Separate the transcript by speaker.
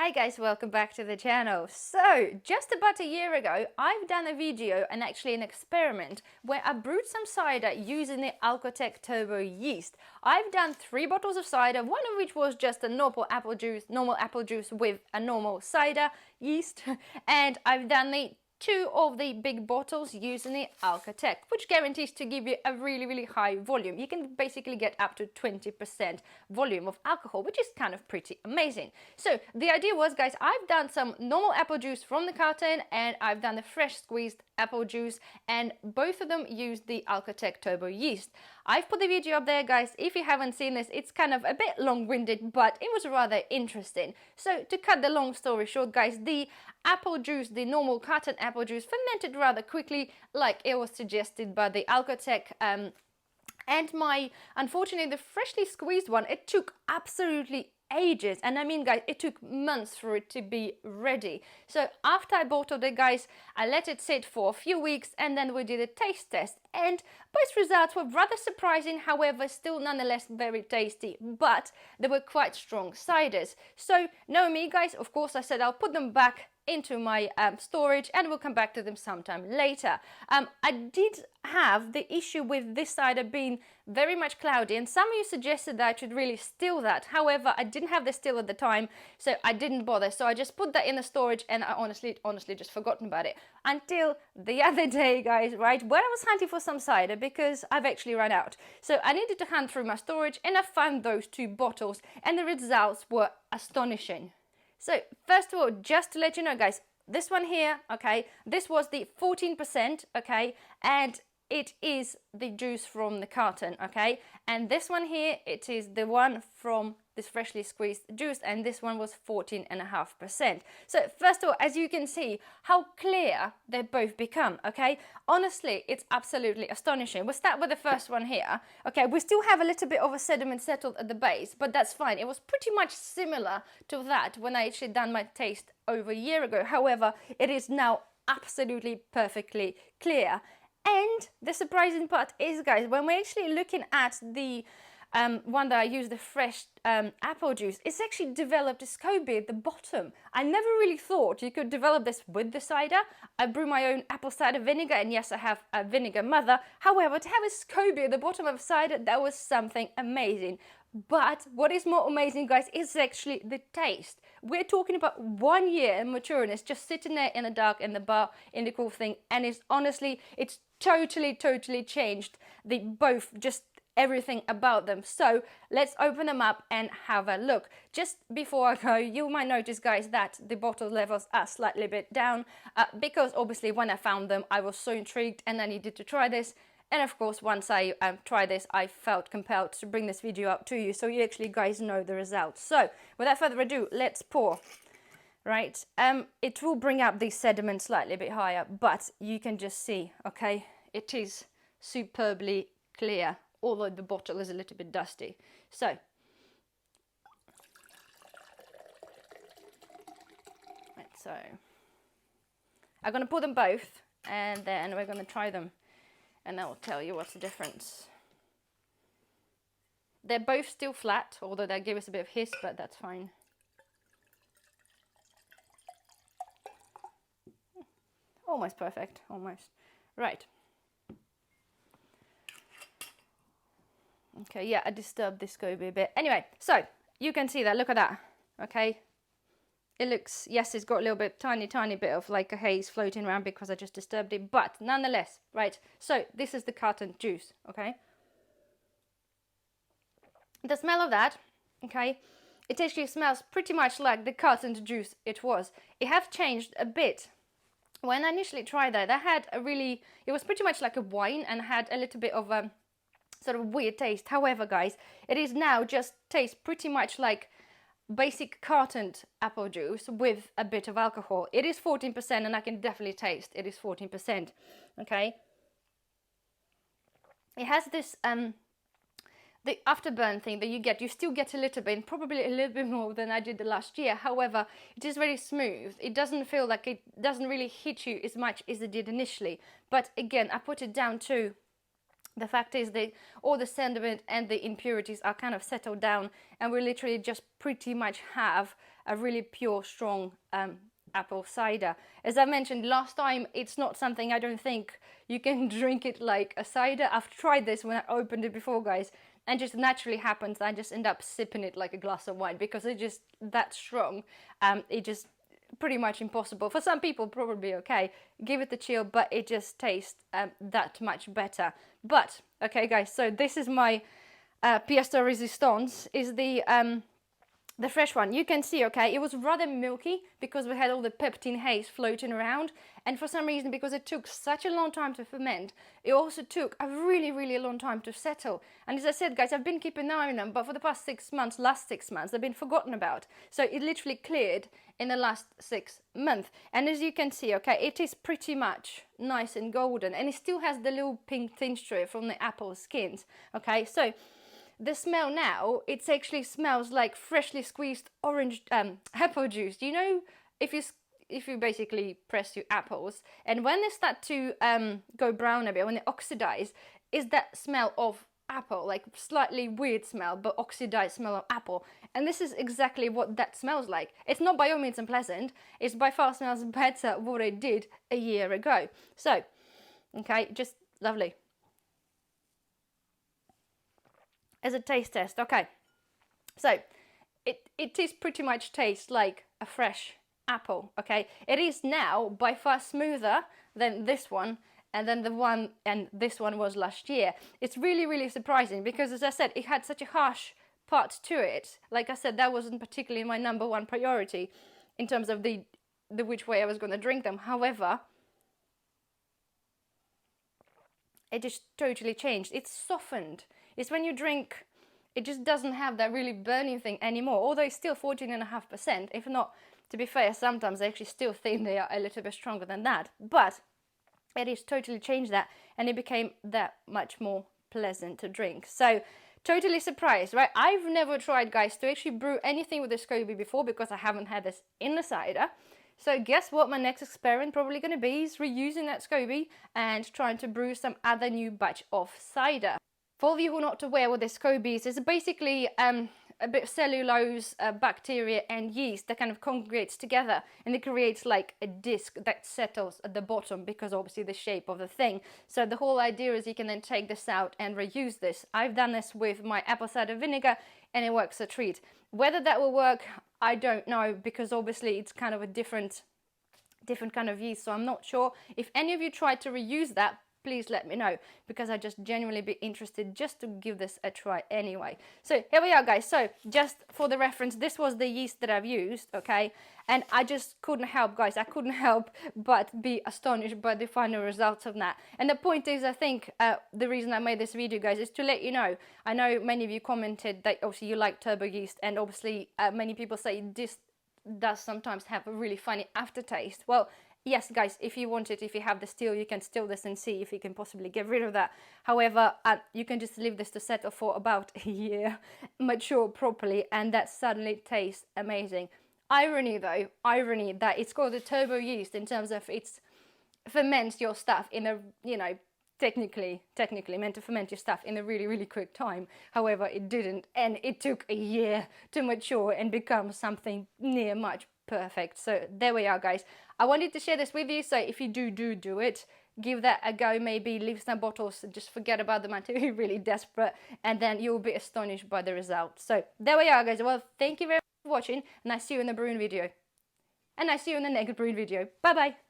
Speaker 1: Hi guys, welcome back to the channel. So, just about a year ago, I've done a video and actually an experiment where I brewed some cider using the Alcotech Turbo yeast. I've done 3 bottles of cider, one of which was just a normal apple juice with a normal cider yeast, and I've done the 2 of the big bottles using the Alcotech, which guarantees to give you a really high volume. You can basically get up to 20% volume of alcohol, which is kind of pretty amazing. So the idea was, guys, I've done some normal apple juice from the carton and I've done the fresh squeezed apple juice, and both of them use the Alcotech Turbo yeast. I've put the video up there, guys. If you haven't seen this, it's kind of a bit long-winded, but it was rather interesting. So to cut the long story short, guys, the apple juice, the normal carton apple juice, fermented rather quickly, like it was suggested by the Alcotech, and unfortunately, the freshly squeezed one, it took absolutely ages, and I mean, guys, it took months for it to be ready. So after I bottled it, guys, I let it sit for a few weeks, and then we did a taste test, and both results were rather surprising, however, still nonetheless very tasty, but they were quite strong ciders. So knowing me, guys, of course, I said I'll put them back into my storage and we'll come back to them sometime later. I did have the issue with this cider being very much cloudy, and some of you suggested that I should really still that. However, I didn't have the still at the time, so I didn't bother. So I just put that in the storage, and I honestly just forgotten about it until the other day, guys, right, when I was hunting for some cider because I've actually run out. So I needed to hunt through my storage, and I found those 2 bottles, and the results were astonishing. So first of all, just to let you know, guys, this one here, okay, this was the 14%, okay, and it is the juice from the carton, okay, and this one here, it is the one from this freshly squeezed juice, and this one was 14.5%. So first of all, as you can see how clear they both become, okay, honestly, it's absolutely astonishing. We'll start with the first one here, okay. We still have a little bit of a sediment settled at the base, but that's fine. It was pretty much similar to that when I actually done my taste over a year ago. However, it is now absolutely perfectly clear. And the surprising part is, guys, when we're actually looking at the one that I use, the fresh apple juice, it's actually developed a SCOBY at the bottom. I never really thought you could develop this with the cider. I brew my own apple cider vinegar, and yes, I have a vinegar mother. However, to have a SCOBY at the bottom of cider, that was something amazing. But what is more amazing, guys, is actually the taste. We're talking about 1 year in maturing. It's just sitting there in the dark, in the bar, in the cool thing, and it's honestly, it's totally changed the both, just everything about them. So let's open them up and have a look. Just before I go, you might notice, guys, that the bottle levels are slightly bit down because obviously when I found them, I was so intrigued and I needed to try this. And of course, once I tried this, I felt compelled to bring this video up to you so you actually, guys, know the results. So without further ado, let's pour. Right, it will bring up the sediment slightly a bit higher, but you can just see, okay, it is superbly clear, although the bottle is a little bit dusty. So, I'm going to pour them both, and then we're going to try them, and I will tell you what's the difference. They're both still flat, although they give us a bit of hiss, but that's fine. Almost perfect, almost. Right. Okay, yeah, I disturbed this SCOBY a bit. Anyway, so you can see that, look at that, okay? It looks, yes, it's got a little bit, tiny bit of like a haze floating around because I just disturbed it, but nonetheless, right? So this is the carton juice, okay? The smell of that, okay, it actually smells pretty much like the carton juice it was. It has changed a bit. When I initially tried that, I had a really, it was pretty much like a wine and had a little bit of a sort of weird taste. However, guys, it is now just tastes pretty much like basic cartoned apple juice with a bit of alcohol. It is 14%, and I can definitely taste it is 14%, okay? It has this the afterburn thing that you still get a little bit, probably a little bit more than I did the last year. However, it is very smooth. It doesn't feel like, it doesn't really hit you as much as it did initially. But again, I put it down to the fact is that all the sediment and the impurities are kind of settled down, and we literally just pretty much have a really pure, strong apple cider. As I mentioned last time, it's not something I don't think you can drink it like a cider. I've tried this when I opened it before, guys, and just naturally happens I just end up sipping it like a glass of wine because it's just that strong. It just pretty much impossible. For some people, probably okay. Give it a chill, but it just tastes that much better. But okay, guys, so this is my pièce de résistance, is the fresh one. You can see, okay, it was rather milky because we had all the peptine haze floating around, and for some reason, because it took such a long time to ferment, it also took a really long time to settle. And as I said, guys, I've been keeping an eye on them, but for the past 6 months, last 6 months, they've been forgotten about. So it literally cleared in the last 6 months. And as you can see, okay, it is pretty much nice and golden, and it still has the little pink tincture from the apple skins. Okay, so the smell now, it actually smells like freshly squeezed orange apple juice. You know, if you basically press your apples, and when they start to go brown a bit, when they oxidize, is that smell of apple, like slightly weird smell, but oxidized smell of apple. And this is exactly what that smells like. It's not by all means unpleasant. It's by far smells better what it did a year ago. So, okay, just lovely. As a taste test, okay, so it is pretty much tastes like a fresh apple. Okay, it is now by far smoother than this one, and then this one was last year. It's really surprising because, as I said, it had such a harsh part to it. Like I said, that wasn't particularly my number one priority in terms of the which way I was going to drink them. However, it just totally changed. It's softened. It's when you drink, it just doesn't have that really burning thing anymore, although it's still 14.5%. If not, to be fair, sometimes I actually still think they are a little bit stronger than that. But it has totally changed that, and it became that much more pleasant to drink. So, totally surprised, right? I've never tried, guys, to actually brew anything with the SCOBY before because I haven't had this in the cider. So guess what my next experiment probably going to be is reusing that SCOBY and trying to brew some other new batch of cider. For all of you who are not aware what the SCOBY is, it's basically a bit of cellulose, bacteria and yeast that kind of congregates together, and it creates like a disc that settles at the bottom because obviously the shape of the thing. So the whole idea is you can then take this out and reuse this. I've done this with my apple cider vinegar and it works a treat. Whether that will work, I don't know, because obviously it's kind of a different kind of yeast, so I'm not sure. If any of you tried to reuse that, please let me know, because I just genuinely be interested just to give this a try anyway. So here we are, guys. So just for the reference, this was the yeast that I've used, okay? And I just couldn't help, guys. I couldn't help but be astonished by the final results of that. And the point is, I think the reason I made this video, guys, is to let you know. I know many of you commented that obviously you like turbo yeast, and obviously many people say this does sometimes have a really funny aftertaste. Well, yes, guys, if you want it, if you have the still, you can still this and see if you can possibly get rid of that. However, you can just leave this to settle for about a year, mature properly, and that suddenly tastes amazing. Irony though, irony that it's called a turbo yeast in terms of it ferments your stuff in a, you know, technically meant to ferment your stuff in a really quick time. However, it didn't, and it took a year to mature and become something near much perfect. So there we are, guys. I wanted to share this with you, so if you do it, give that a go. Maybe leave some bottles and just forget about them until you're really desperate, and then you'll be astonished by the results. So there we are, guys. Well, thank you very much for watching, and I see you in the brewing video. And I see you in the next brewing video. Bye bye.